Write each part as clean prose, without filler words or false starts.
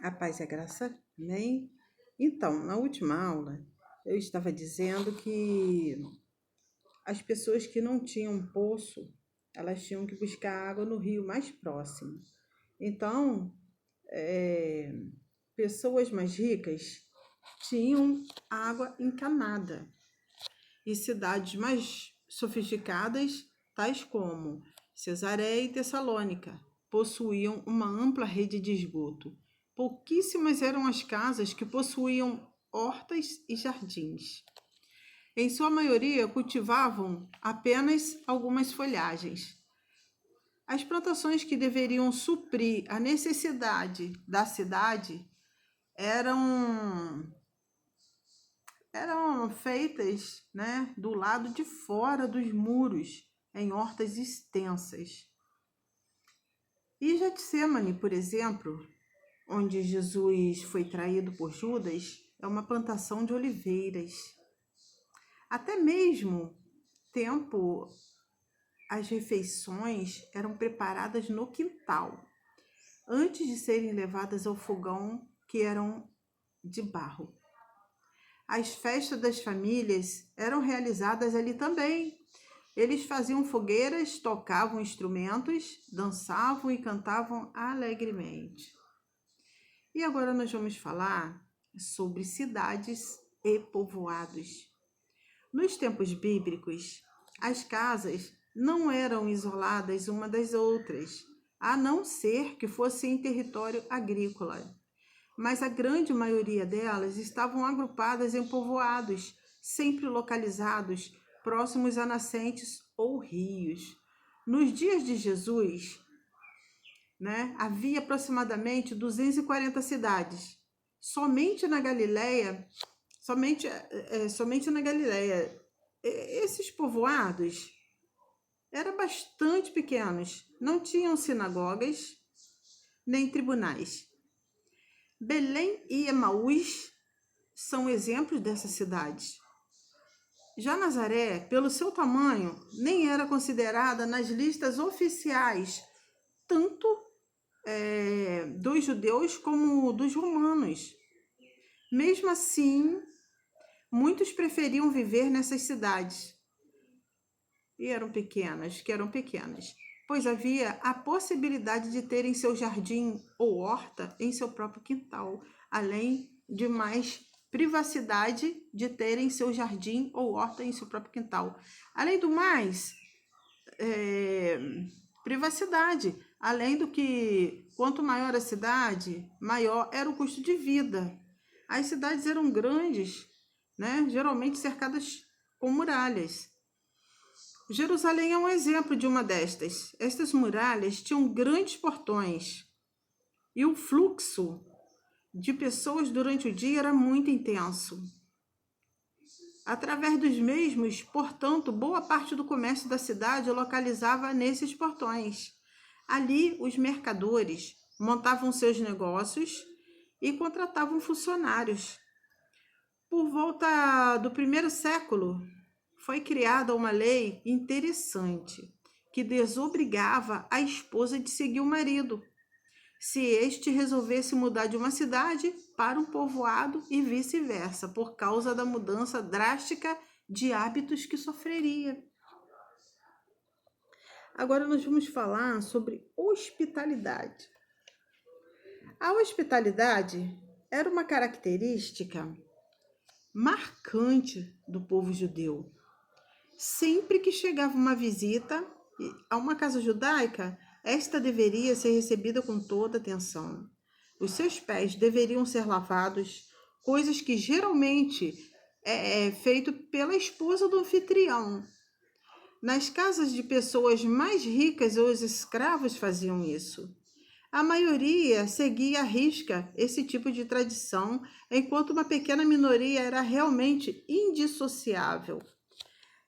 A paz e a graça, amém? Então, na última aula, eu estava dizendo que as pessoas que não tinham poço, elas tinham que buscar água no rio mais próximo. Então, é, pessoas mais ricas tinham água encanada. E cidades mais sofisticadas, tais como Cesareia e Tessalônica, possuíam uma ampla rede de esgoto. Pouquíssimas eram as casas que possuíam hortas e jardins. Em sua maioria, cultivavam apenas algumas folhagens. As plantações que deveriam suprir a necessidade da cidade eram eram feitas, né, do lado de fora dos muros, em hortas extensas. E Getsemane, por exemplo, onde Jesus foi traído por Judas, é uma plantação de oliveiras. Até mesmo tempo, as refeições eram preparadas no quintal, antes de serem levadas ao fogão, que eram de barro. As festas das famílias eram realizadas ali também. Eles faziam fogueiras, tocavam instrumentos, dançavam e cantavam alegremente. E agora nós vamos falar sobre cidades e povoados. Nos tempos bíblicos, as casas não eram isoladas uma das outras, a não ser que fossem em território agrícola. Mas a grande maioria delas estavam agrupadas em povoados, sempre localizados próximos a nascentes ou rios. Nos dias de Jesus, havia aproximadamente 240 cidades. Somente na Galileia, somente na Galileia, esses povoados eram bastante pequenos, não tinham sinagogas nem tribunais. Belém e Emaús são exemplos dessas cidades. Já Nazaré, pelo seu tamanho, nem era considerada nas listas oficiais, tanto dos judeus como dos romanos. Mesmo assim, muitos preferiam viver nessas cidades. E eram pequenas, pois havia a possibilidade de terem seu jardim ou horta em seu próprio quintal, além de mais privacidade de terem seu jardim ou horta em seu próprio quintal. Além do mais, privacidade. Além do que, quanto maior a cidade, maior era o custo de vida. As cidades eram grandes, geralmente cercadas com muralhas. Jerusalém é um exemplo de uma destas. Estas muralhas tinham grandes portões e o fluxo de pessoas durante o dia era muito intenso. Através dos mesmos, portanto, boa parte do comércio da cidade localizava nesses portões. Ali, os mercadores montavam seus negócios e contratavam funcionários. Por volta do 1º século, foi criada uma lei interessante que desobrigava a esposa de seguir o marido, se este resolvesse mudar de uma cidade para um povoado e vice-versa, por causa da mudança drástica de hábitos que sofreria. Agora nós vamos falar sobre hospitalidade. A hospitalidade era uma característica marcante do povo judeu. Sempre que chegava uma visita a uma casa judaica, esta deveria ser recebida com toda atenção. Os seus pés deveriam ser lavados, coisas que geralmente é feito pela esposa do anfitrião. Nas casas de pessoas mais ricas, os escravos faziam isso. A maioria seguia à risca esse tipo de tradição, enquanto uma pequena minoria era realmente indissociável.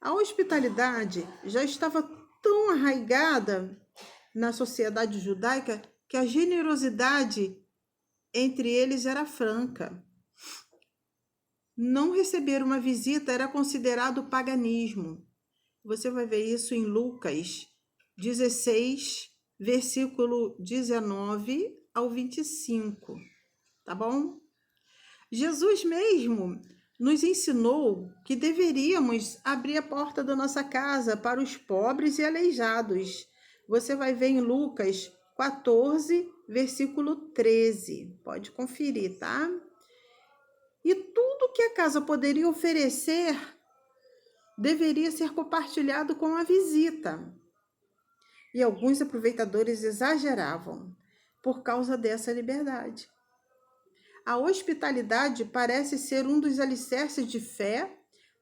A hospitalidade já estava tão arraigada na sociedade judaica que a generosidade entre eles era franca. Não receber uma visita era considerado paganismo. Você vai ver isso em Lucas 16, versículo 19 ao 25. tá bom? Jesus mesmo nos ensinou que deveríamos abrir a porta da nossa casa para os pobres e aleijados. Você vai ver em Lucas 14, versículo 13. Pode conferir, tá? E tudo que a casa poderia oferecer deveria ser compartilhado com a visita. E alguns aproveitadores exageravam por causa dessa liberdade. A hospitalidade parece ser um dos alicerces de fé,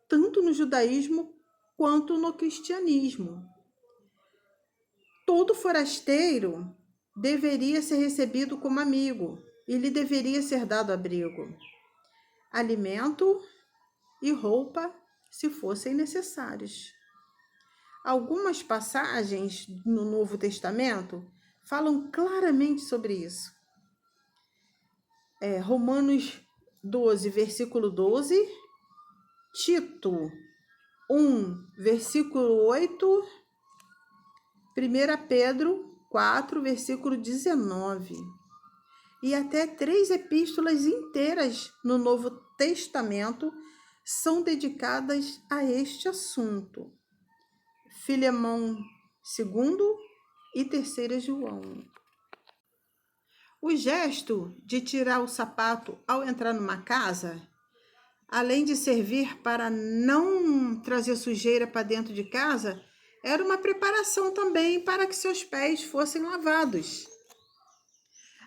tanto no judaísmo quanto no cristianismo. Todo forasteiro deveria ser recebido como amigo e lhe deveria ser dado abrigo, alimento e roupa, se fossem necessários. Algumas passagens no Novo Testamento falam claramente sobre isso. Romanos 12, versículo 12, Tito 1, versículo 8, 1 Pedro 4, versículo 19. E até 3 epístolas inteiras no Novo Testamento são dedicadas a este assunto. Filemão 2 e 3 João. O gesto de tirar o sapato ao entrar numa casa, além de servir para não trazer sujeira para dentro de casa, era uma preparação também para que seus pés fossem lavados.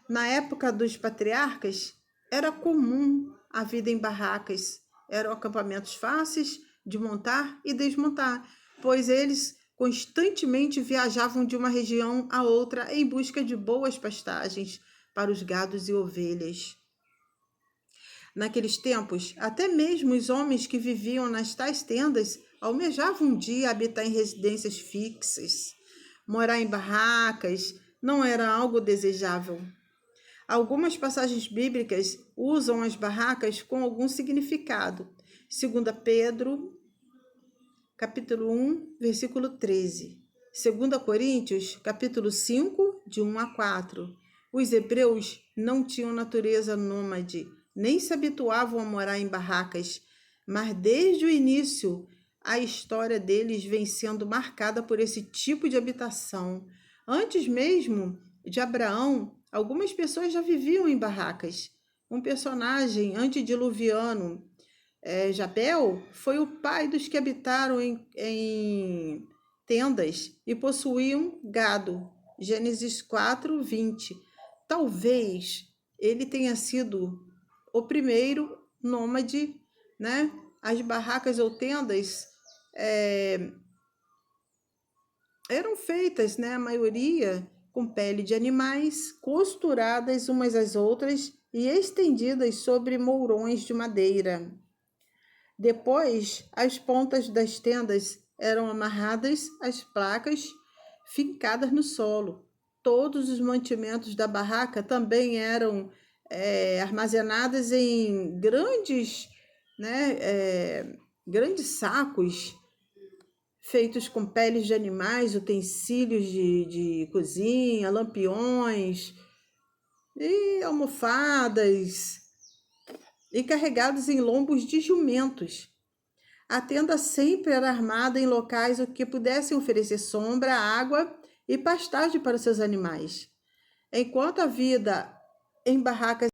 Na época dos patriarcas, era comum a vida em barracas. Eram acampamentos fáceis de montar e desmontar, pois eles constantemente viajavam de uma região a outra em busca de boas pastagens para os gados e ovelhas. Naqueles tempos, até mesmo os homens que viviam nas tais tendas almejavam um dia habitar em residências fixas. Morar em barracas não era algo desejável. Algumas passagens bíblicas usam as barracas com algum significado. 2 Pedro, capítulo 1, versículo 13. 2 Coríntios, capítulo 5, de 1 a 4. Os hebreus não tinham natureza nômade, nem se habituavam a morar em barracas, mas desde o início a história deles vem sendo marcada por esse tipo de habitação. Antes mesmo de Abraão, algumas pessoas já viviam em barracas. Um personagem antediluviano, Jabel, foi o pai dos que habitaram em tendas e possuíam gado. Gênesis 4, 20. Talvez ele tenha sido o primeiro nômade, né? As barracas ou tendas eram feitas, né? A maioria com pele de animais, costuradas umas às outras e estendidas sobre mourões de madeira. Depois, as pontas das tendas eram amarradas às placas fincadas no solo. Todos os mantimentos da barraca também eram armazenados em grandes sacos feitos com peles de animais, utensílios de cozinha, lampiões e almofadas, e carregados em lombos de jumentos. A tenda sempre era armada em locais que pudessem oferecer sombra, água e pastagem para os seus animais. Enquanto a vida em barracas